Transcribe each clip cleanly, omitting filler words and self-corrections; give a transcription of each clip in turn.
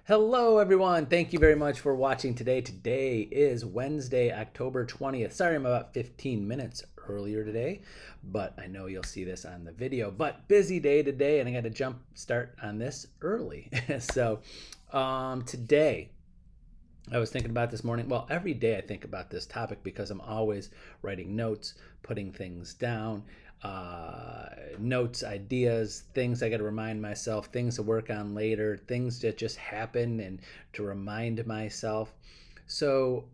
Hello, everyone. Thank you very much for watching today. Today is Wednesday, October 20th. Sorry, I'm about 15 minutes earlier today, but I know you'll see this on the video. But busy day today, and I got to jump start on this early. Today, I was thinking about this morning. Well, every day I think about this topic because I'm always writing notes, putting things down, notes, ideas, things I got to remind myself, things to work on later, things that just happen and to remind myself.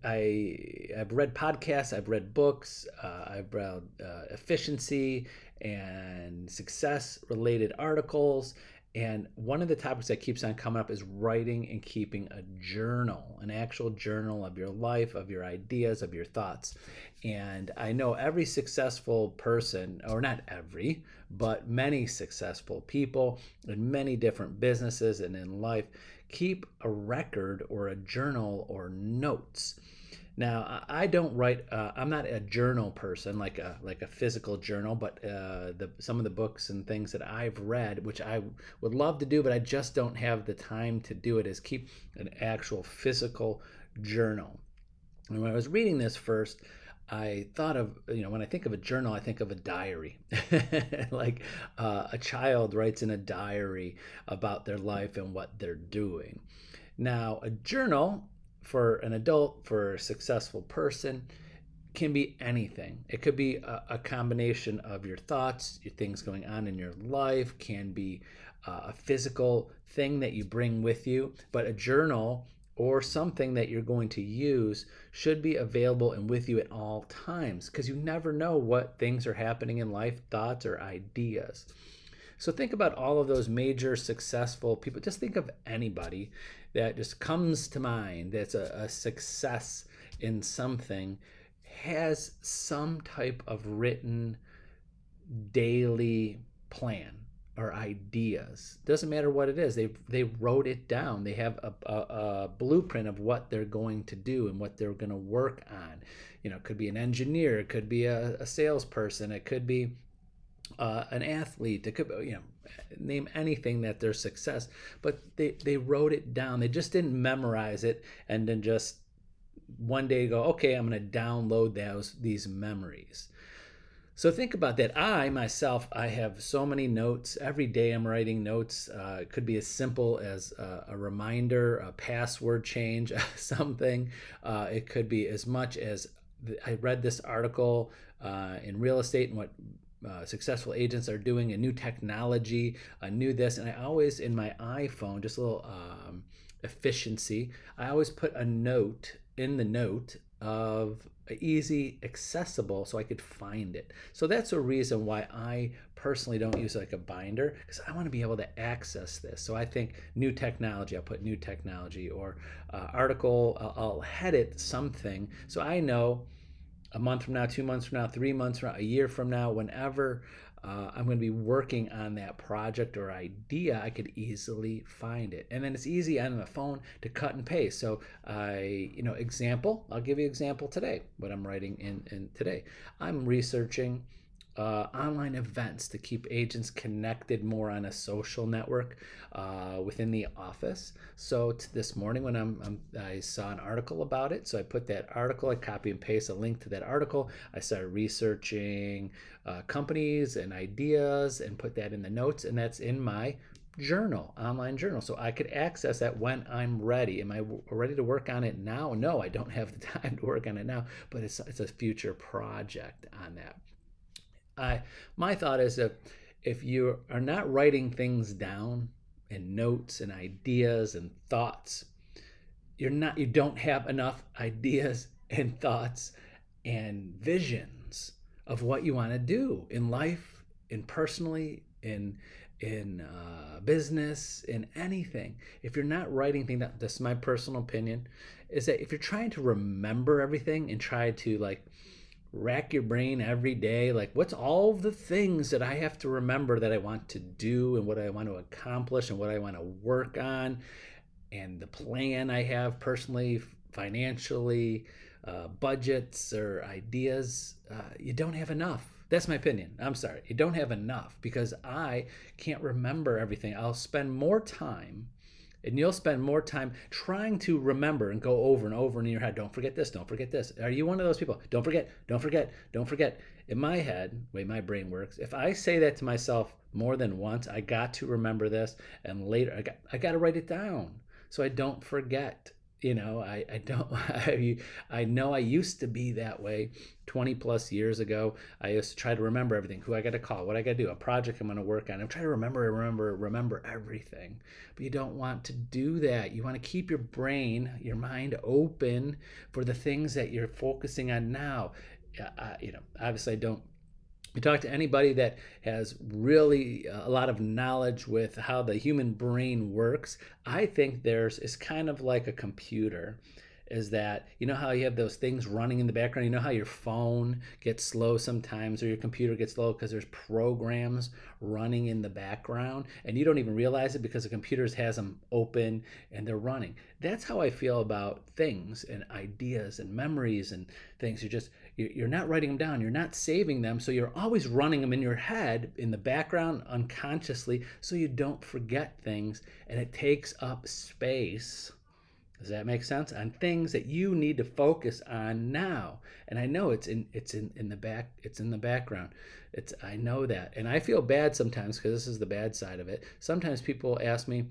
I've read podcasts, I've read books, I've read efficiency and success related articles. And one of the topics that keeps on coming up is writing and keeping a journal, an actual journal of your life, of your ideas, of your thoughts. And I know every successful person, or not every, but many successful people in many different businesses and in life keep a record or a journal or notes. Now, I don't write. I'm not a journal person, like a physical journal. But some of the books and things that I've read, which I would love to do, but I just don't have the time to do it, is keep an actual physical journal. And when I was reading this first, I thought of, when I think of a journal, I think of a diary. Like a child writes in a diary about their life and what they're doing. Now, a journal for an adult, for a successful person, can be anything. It could be a combination of your thoughts, your things going on in your life, can be a physical thing that you bring with you. But a journal or something that you're going to use should be available and with you at all times, because you never know what things are happening in life, thoughts or ideas. So think about all of those major successful people. Just think of anybody that just comes to mind that's a success in something, has some type of written daily plan or ideas. Doesn't matter what it is. They wrote it down. They have a blueprint of what they're going to do and what they're going to work on. It could be an engineer, it could be a salesperson, it could be an athlete. It could, name anything that their success. But they wrote it down. They just didn't memorize it and then just one day go, okay, I'm going to download these memories. So think about that. I have so many notes. Every day I'm writing notes. It could be as simple as a reminder, a password change, something. It could be as much as I read this article in real estate and what successful agents are doing, a new technology, a new this. And I always, in my iPhone, just a little efficiency, I always put a note in the note of easy accessible so I could find it. So that's a reason why I personally don't use like a binder, because I want to be able to access this. So I think new technology, I'll put new technology, or article, I'll head it something so I know a month from now, 2 months from now, 3 months from now, a year from now, whenever I'm going to be working on that project or idea, I could easily find it. And then it's easy on the phone to cut and paste. So I'll give you an example today, what I'm writing in today. I'm researching online events to keep agents connected more on a social network within the office. So this morning when I saw an article about it, so I put that article, I copy and paste a link to that article. I started researching companies and ideas and put that in the notes, and that's in my journal, online journal, so I could access that when I'm ready. Am I ready to work on it now? No, I don't have the time to work on it now, but it's a future project on that. My thought is if you are not writing things down and notes and ideas and thoughts, you don't have enough ideas and thoughts and visions of what you want to do in life, in personally, in business, in anything. If you're not writing things down, this is my personal opinion, is that if you're trying to remember everything and try to like rack your brain every day, like what's all the things that I have to remember that I want to do and what I want to accomplish and what I want to work on, and the plan I have personally, financially, budgets or ideas, you don't have enough. That's my opinion. I'm sorry. You don't have enough, because I can't remember everything. I'll spend more time And you'll spend more time trying to remember and go over and over in your head. Don't forget this. Don't forget this. Are you one of those people? Don't forget. Don't forget. Don't forget. In my head, the way my brain works, if I say that to myself more than once, I got to remember this, and later I got to write it down so I don't forget. I don't. I know I used to be that way 20 plus years ago. I used to try to remember everything, who I got to call, what I got to do, a project I'm going to work on. I'm trying to remember everything. But you don't want to do that. You want to keep your brain, your mind open for the things that you're focusing on now. Obviously, I don't. You talk to anybody that has really a lot of knowledge with how the human brain works. I think theirs is kind of like a computer. Is that, how you have those things running in the background? You know how your phone gets slow sometimes, or your computer gets slow because there's programs running in the background and you don't even realize it because the computer has them open and they're running. That's how I feel about things and ideas and memories and things. You're not writing them down, you're not saving them, so you're always running them in your head in the background unconsciously, so you don't forget things, and it takes up space. Does that make sense? On things that you need to focus on now. And I know it's in the background. I know that. And I feel bad sometimes, because this is the bad side of it. Sometimes people ask me,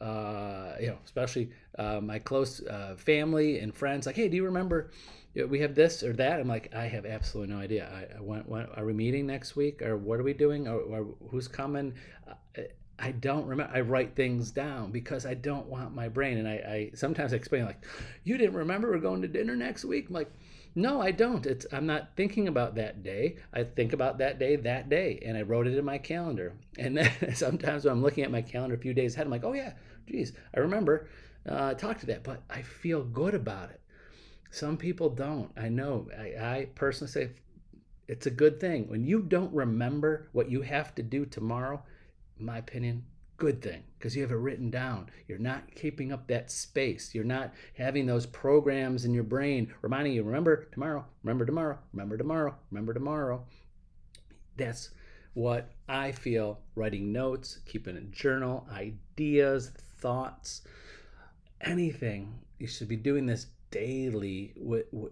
especially my close family and friends, like, hey, do you remember we have this or that? I'm like, I have absolutely no idea. Are we meeting next week, or what are we doing, or who's coming? I don't remember. I write things down because I don't want my brain. And I sometimes explain, like, you didn't remember we're going to dinner next week? I'm like, no, I don't. I'm not thinking about that day. I think about that day, and I wrote it in my calendar. And then sometimes when I'm looking at my calendar a few days ahead, I'm like, oh yeah, geez, I remember. Talk to that, but I feel good about it. Some people don't. I know. I personally say it's a good thing when you don't remember what you have to do tomorrow. In my opinion, good thing, because you have it written down. You're not keeping up that space. You're not having those programs in your brain reminding you, remember tomorrow, remember tomorrow, remember tomorrow, remember tomorrow. That's what I feel. Writing notes, keeping a journal, ideas, thoughts, anything. You should be doing this daily.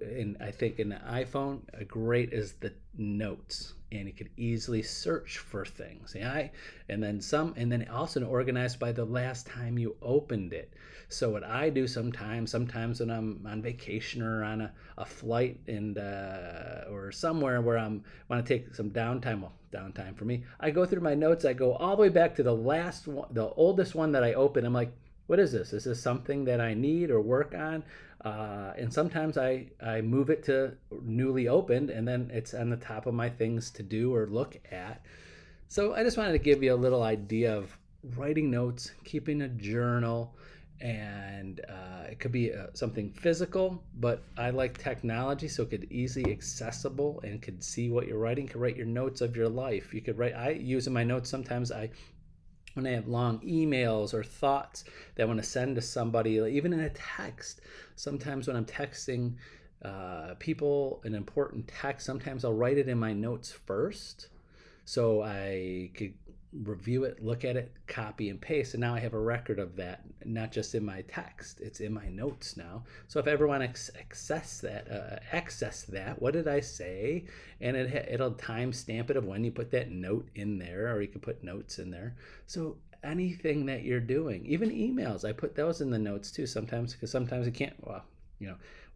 And I think in the iPhone, great is the notes, and you could easily search for things. And then also organized by the last time you opened it. So what I do sometimes when I'm on vacation or on a flight or somewhere where I'm want to take some downtime. Well, downtime for me, I go through my notes. I go all the way back to the last one, the oldest one that I opened. I'm like, what is this? Is this something that I need or work on? And sometimes I move it to newly opened, and then it's on the top of my things to do or look at. So I just wanted to give you a little idea of writing notes, keeping a journal, and it could be something physical, but I like technology, so it could easily accessible and could see what you're writing. You could write your notes of your life. You could write. I use in my notes sometimes. When I have long emails or thoughts that I want to send to somebody, even in a text. Sometimes when I'm texting people an important text, sometimes I'll write it in my notes first, so I could review it, look at it, copy and paste, and now I have a record of that, not just in my text, it's in my notes now. So if I ever want to access that, what did I say, and it'll time stamp it of when you put that note in there, or you can put notes in there. So anything that you're doing, even emails, I put those in the notes too sometimes, because sometimes you can't,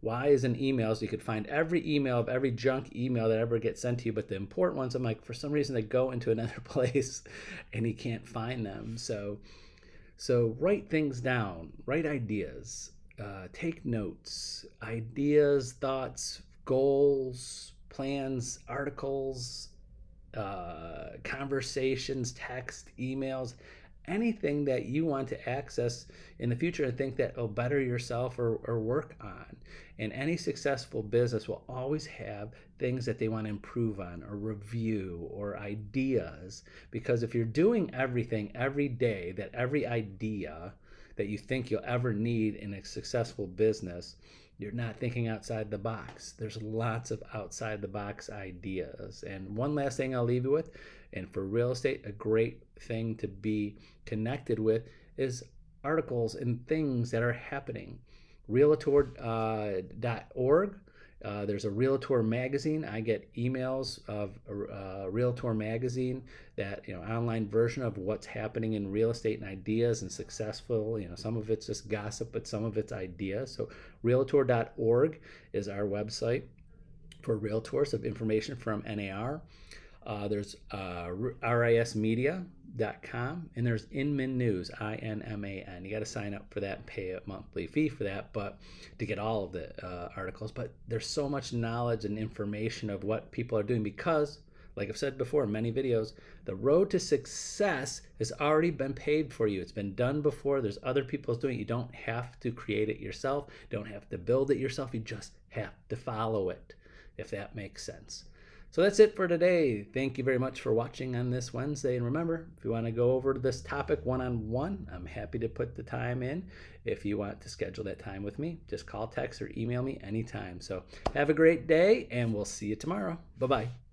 why is in emails, you could find every email of every junk email that ever gets sent to you, but the important ones, I'm like, for some reason they go into another place and you can't find them. So write things down, write ideas, take notes, ideas, thoughts, goals, plans, articles, conversations, text, emails, anything that you want to access in the future and think that will better yourself or work on. And any successful business will always have things that they want to improve on or review or ideas. Because if you're doing everything every day, that every idea that you think you'll ever need in a successful business, you're not thinking outside the box. There's lots of outside the box ideas. And one last thing I'll leave you with, and for real estate, a great thing to be connected with is articles and things that are happening. Realtor.org. There's a Realtor magazine. I get emails of Realtor magazine, that online version of what's happening in real estate and ideas and successful. Some of it's just gossip, but some of it's ideas. So Realtor.org is our website for realtors of information from NAR. There's rismedia.com, and there's Inman News, INMAN. You got to sign up for that and pay a monthly fee for that, but to get all of the articles. But there's so much knowledge and information of what people are doing because, like I've said before in many videos, the road to success has already been paved for you. It's been done before. There's other people doing it. You don't have to create it yourself. Don't have to build it yourself. You just have to follow it, if that makes sense. So that's it for today. Thank you very much for watching on this Wednesday. And remember, if you want to go over this topic one-on-one, I'm happy to put the time in. If you want to schedule that time with me, just call, text, or email me anytime. So have a great day, and we'll see you tomorrow. Bye-bye.